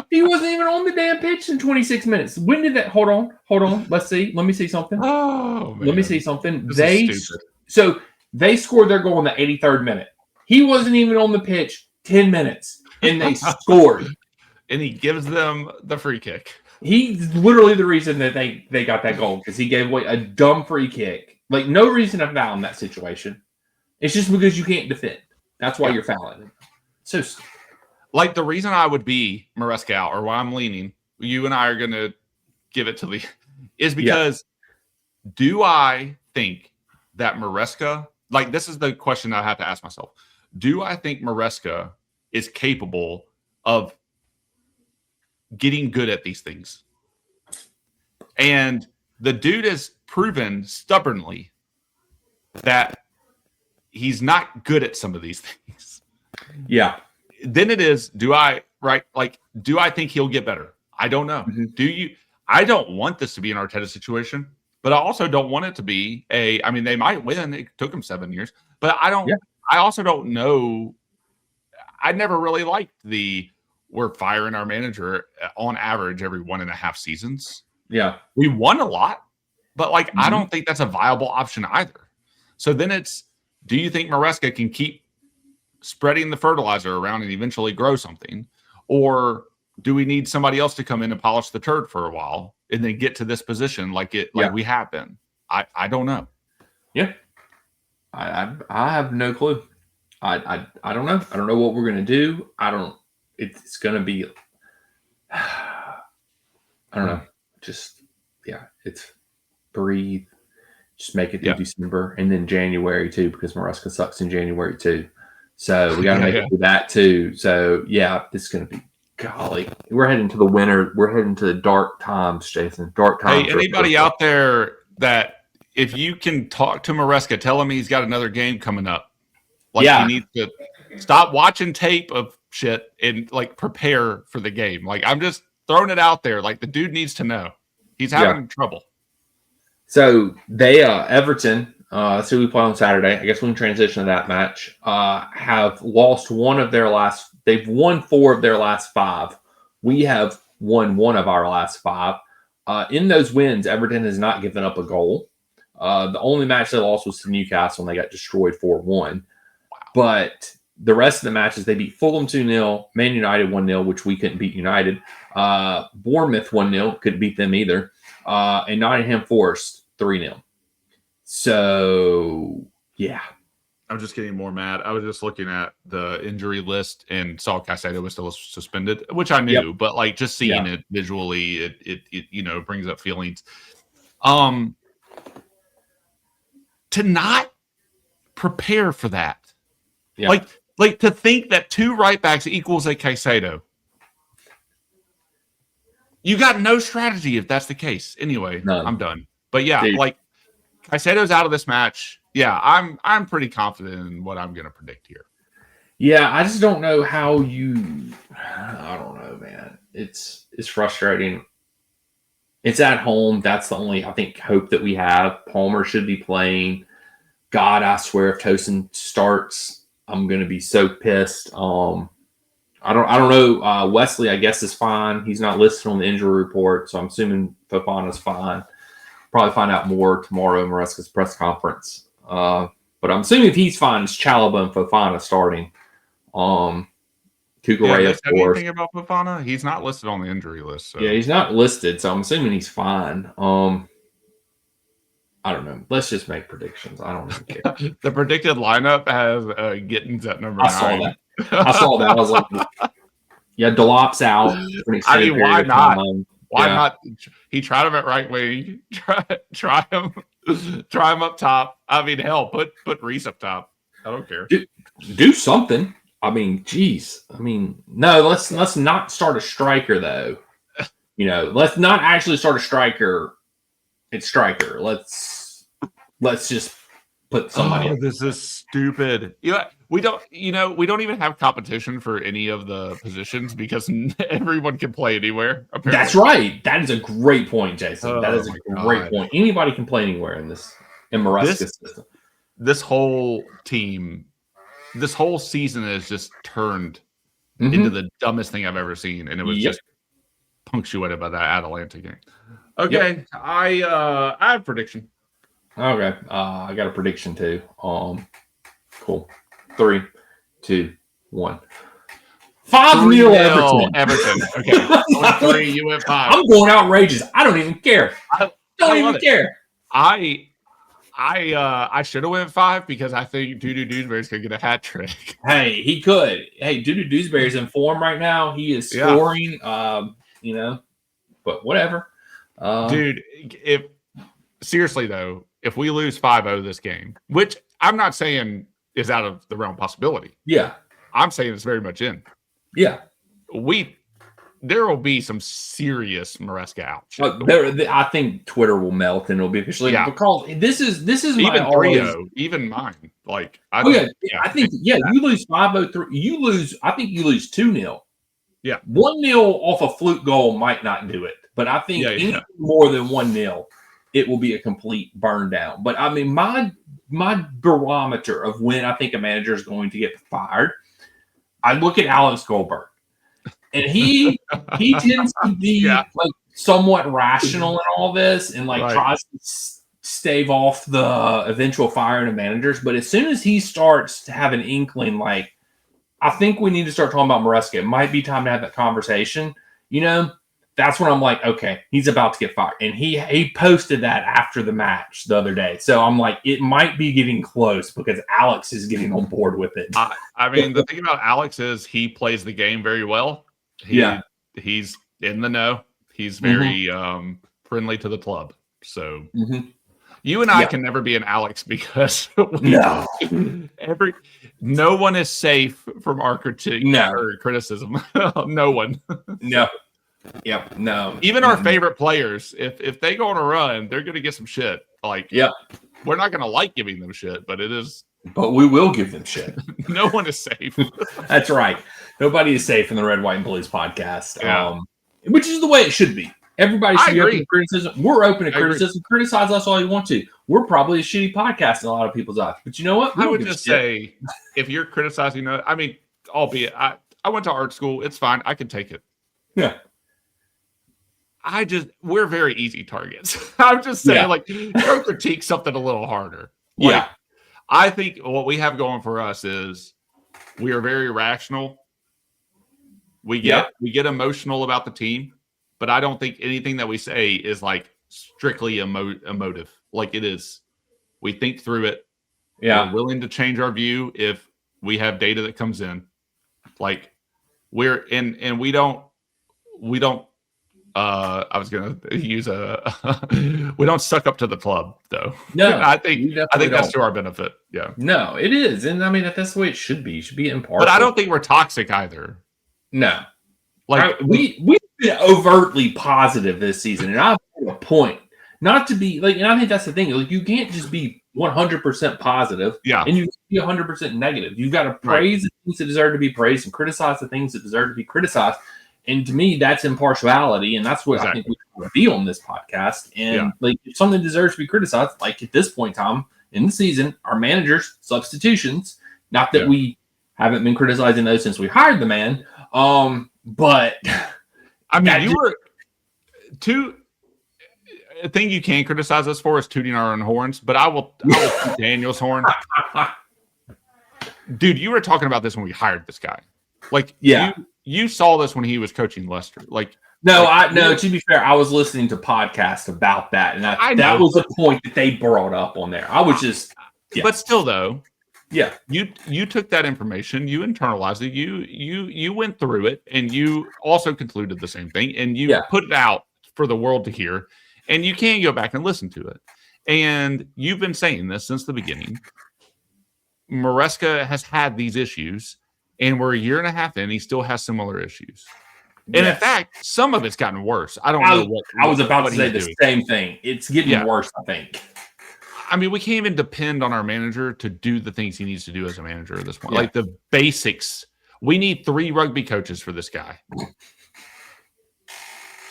He wasn't even on the damn pitch in 26 minutes. When did that? Hold on. Let's see. Let me see something. Oh, man. Let me see something. They scored their goal in the 83rd minute. He wasn't even on the pitch 10 minutes, and they scored. And he gives them the free kick. He's literally the reason that they got that goal, because he gave away a dumb free kick. Like, no reason to foul in that situation. It's just because you can't defend. That's why you're fouling. So stupid. Like, the reason I would be Maresca out, or why I'm leaning, you and I are going to give it to Lee, is because do I think that Maresca, like, this is the question I have to ask myself. Do I think Maresca is capable of getting good at these things? And the dude has proven stubbornly that he's not good at some of these things. Yeah. Then it is, do I think he'll get better? I don't know. Mm-hmm. I don't want this to be an Arteta situation, but I also don't want it to be they might win. It took them 7 years, but I also don't know. I never really liked we're firing our manager on average every 1.5 seasons. Yeah. We won a lot, but I don't think that's a viable option either. So then it's, do you think Maresca can keep spreading the fertilizer around and eventually grow something? Or do we need somebody else to come in and polish the turd for a while and then get to this position like we have been? I don't know. Yeah. I have no clue. I don't know. I don't know what we're going to do. It's going to be, I don't know. Just, it's breathe. Just make it through December and then January too, because Maresca sucks in January too. So we got to make it through that too. So this is going to be golly, we're heading to the winter. We're heading to the dark times, Jason. Dark times. Hey, anybody out there that if you can talk to Maresca, tell him he's got another game coming up. Like he needs to stop watching tape of shit and like prepare for the game. Like I'm just throwing it out there. Like the dude needs to know he's having trouble. So they Everton, that's who we play on Saturday. I guess we can transition to that match. Have lost one of their last. They've won 4 of their last 5. We have won 1 of our last 5. In those wins, Everton has not given up a goal. The only match they lost was to Newcastle, and they got destroyed 4-1. Wow. But the rest of the matches, they beat Fulham 2-0, Man United 1-0, which we couldn't beat United. Bournemouth 1-0, couldn't beat them either. And Nottingham Forest 3-0. So, yeah. I'm just getting more mad. I was just looking at the injury list and saw Caicedo was still suspended, which I knew, but like just seeing it visually, it brings up feelings. To not prepare for that. Yeah. Like to think that 2 right backs equals a Caicedo. You got no strategy if that's the case. Anyway, none. I'm done. But yeah, like Caicedo's out of this match. Yeah, I'm pretty confident in what I'm going to predict here. Yeah, I just don't know how you. I don't know, man. It's frustrating. It's at home. That's the only, I think, hope that we have. Palmer should be playing. God, I swear, if Tosin starts, I'm going to be so pissed. I don't know. Wesley, I guess, is fine. He's not listed on the injury report, so I'm assuming Fofana's fine. Probably find out more tomorrow in Maresca's press conference. But I'm assuming if he's fine, it's Chalobah and Fofana starting. Kukurea, of course. Anything about Fofana? He's not listed on the injury list. So. Yeah, he's not listed, so I'm assuming he's fine. I don't know. Let's just make predictions. I don't even care. The predicted lineup has Gittins at number 9. I saw that. I was like, yeah, Delop's out. I mean, why not? Why not? He tried him at right wing. Try him up top. I mean, hell, put Reese up top. I don't care. Do something. I mean, geez. I mean, no. Let's not start a striker though. Let's not actually start a striker. It's striker. Let's just put somebody. This is stupid. We don't even have competition for any of the positions because everyone can play anywhere. Apparently. That's right. That is a great point, Jason. That is a great point. Anybody can play anywhere in Maresca's system. This whole team, this whole season has just turned into the dumbest thing I've ever seen, and it was just punctuated by that Atalanta game. Okay, I have a prediction. Okay, I got a prediction too. Cool. 3, 2, 1. 5-0 Everton. Okay. 3, you went 5. I'm going outrageous. I don't even care. I don't even care. I should have went 5 because I think Dudu Dewsbury's going to get a hat trick. Hey, he could. Hey, Dudu Dewsbury's in form right now. He is scoring, but whatever. Dude, seriously though, if we lose 5-0 this game, which I'm not saying is out of the realm of possibility. Yeah. I'm saying it's very much in. Yeah. There will be some serious Maresca out. I think Twitter will melt and it'll be officially because this is even 3-0, even mine. Like I think you lose 5-0. You lose. I think you lose 2-0. Yeah, 1-0 off a fluke goal might not do it, but I think anything more than 1-0, it will be a complete burn down. But I mean, my barometer of when I think a manager is going to get fired, I look at Alex Goldberg. And he tends to be like somewhat rational in all this and tries to stave off the eventual firing of managers. But as soon as he starts to have an inkling, like, I think we need to start talking about Maresca. It might be time to have that conversation. That's when I'm like, okay, he's about to get fired. And he posted that after the match the other day. So I'm like, it might be getting close because Alex is getting on board with it. I mean, the thing about Alex is he plays the game very well. He's in the know. He's very friendly to the club. So You and I can never be an Alex because no one is safe from our critique or criticism. No one. No. Yep. No. Even our favorite players, if they go on a run, they're going to get some shit. Like, we're not going to like giving them shit, but it is. But we will give them shit. No one is safe. That's right. Nobody is safe in the Red, White, and Blues podcast. Which is the way it should be. Everybody should be open to criticism. We're open to criticism. Criticize us all you want to. We're probably a shitty podcast in a lot of people's eyes. But you know what? I would just say, if you're criticizing, I mean, albeit I went to art school. It's fine. I can take it. Yeah. We're very easy targets. I'm just saying, like, go critique something a little harder. Like, I think what we have going for us is we are very rational. We get emotional about the team, but I don't think anything that we say is like strictly emotive. Like it is, we think through it. Yeah, we're willing to change our view if we have data that comes in. Like we're and we don't. I was gonna use we don't suck up to the club though. No, I think that's to our benefit. Yeah. No, it is, and I mean that's the way it should be. It should be impartial. But I don't think we're toxic either. No, like we've been overtly positive this season, and I've made a point not to be like. And I think that's the thing. Like you can't just be 100% positive, and you can't be 100% negative. You've got to praise the things that deserve to be praised and criticize the things that deserve to be criticized. And to me, that's impartiality, and that's what I think we want to be on this podcast. And like, if something deserves to be criticized, like at this point in time in the season, our managers' substitutions. Not that we haven't been criticizing those since we hired the man, but I mean, you were a thing you can criticize us for is tooting our own horns. But I will toot Daniel's horn, dude. You were talking about this when we hired this guy, like You saw this when he was coaching Leicester. Like to be fair, I was listening to podcasts about that, and that was a point that they brought up on there. I was just but still though, you took that information, you internalized it, you went through it, and you also concluded the same thing, and you put it out for the world to hear, and you can go back and listen to it. And you've been saying this since the beginning. Maresca has had these issues. And we're a year and a half in, he still has similar issues. And in fact, some of it's gotten worse. I don't know what. I was about to say the same thing. It's getting worse, I think. I mean, we can't even depend on our manager to do the things he needs to do as a manager at this point. Like the basics. We need 3 rugby coaches for this guy.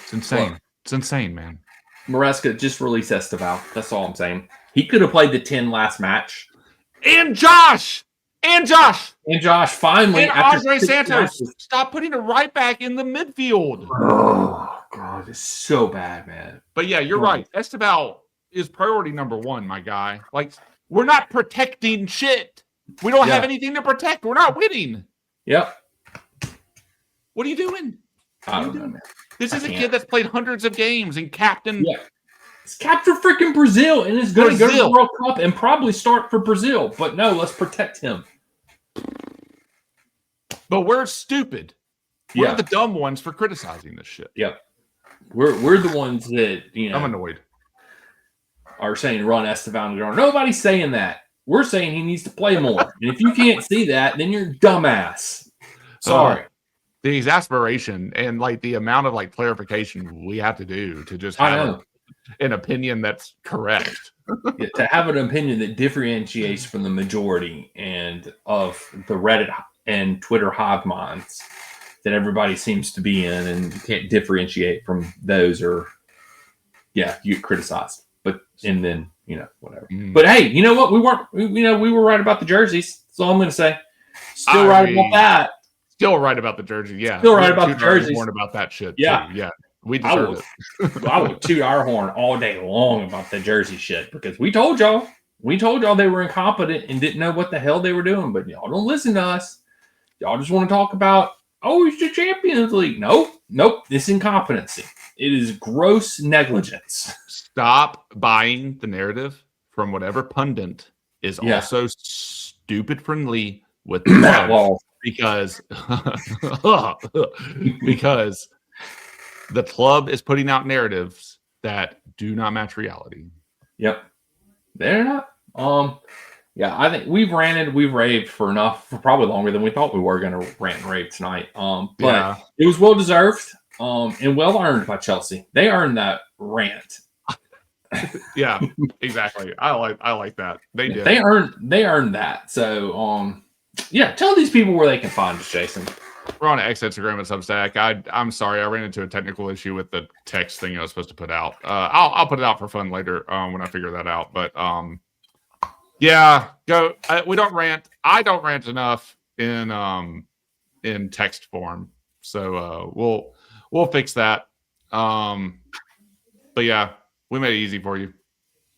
It's insane. Look, it's insane, man. Maresca, just release Esteval. That's all I'm saying. He could have played the 10 last match. And Josh! Finally. And Andre Santos. Stop putting it right back in the midfield. Oh, God. It's so bad, man. But yeah, you're right. Esteval is priority number 1, my guy. Like, we're not protecting shit. We don't have anything to protect. We're not winning. Yep. What are you doing? I don't know, man. This is a kid that's played hundreds of games and captain. Yeah. He's captain freaking Brazil and is going to go to the World Cup and probably start for Brazil. But no, let's protect him. But we're stupid. We're the dumb ones for criticizing this shit. Yep. We're the ones that, I'm annoyed. Are saying run Estevan. Nobody's saying that. We're saying he needs to play more. And if you can't see that, then you're dumbass. Sorry. The exasperation and like the amount of like clarification we have to do to just have an opinion that's correct. To have an opinion that differentiates from the majority and of the Reddit and Twitter hive minds that everybody seems to be in, and you can't differentiate from those, or you get criticized. But and then whatever. But hey, you know what? We were right about the jerseys. That's all I'm going to say. Still right about that. Still right about the jersey. Yeah. Still right about the jerseys. Horn about that shit. Yeah. Too. Yeah. We deserve it. I would toot our horn all day long about the jersey shit, because we told y'all they were incompetent and didn't know what the hell they were doing. But y'all don't listen to us. Y'all just want to talk about, it's the Champions League. Nope. This incompetency. It is gross negligence. Stop buying the narrative from whatever pundit is also stupid friendly with the club, because the club is putting out narratives that do not match reality. Yep. They're not. Yeah, I think we've raved for probably longer than we thought we were going to rant and rave tonight. But it was well deserved, and well earned by Chelsea. They earned that rant. Yeah, exactly. I like that. They did. They earned that. So, yeah, tell these people where they can find us, Jason. We're on X, Instagram, and Substack. I'm sorry, I ran into a technical issue with the text thing I was supposed to put out. I'll put it out for fun later when I figure that out. But yeah, go. We don't rant. I don't rant enough in text form. So we'll fix that. But yeah, we made it easy for you.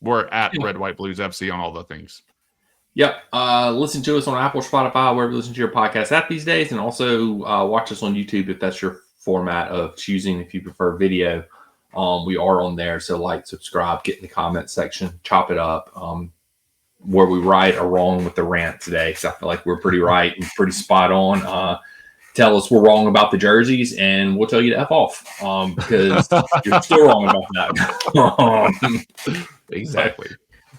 We're at Red White Blues FC on all the things. Yep. Listen to us on Apple, Spotify, wherever you listen to your podcast at these days, and also watch us on YouTube if that's your format of choosing. If you prefer video, we are on there. So like, subscribe, get in the comment section, chop it up. Where we right or wrong with the rant today, because I feel like we're pretty right and pretty spot on. Tell us we're wrong about the jerseys, and we'll tell you to F off because you're still wrong about that. Exactly.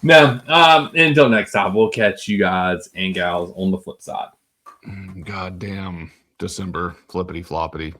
No, until next time, we'll catch you guys and gals on the flip side. Goddamn December flippity floppity.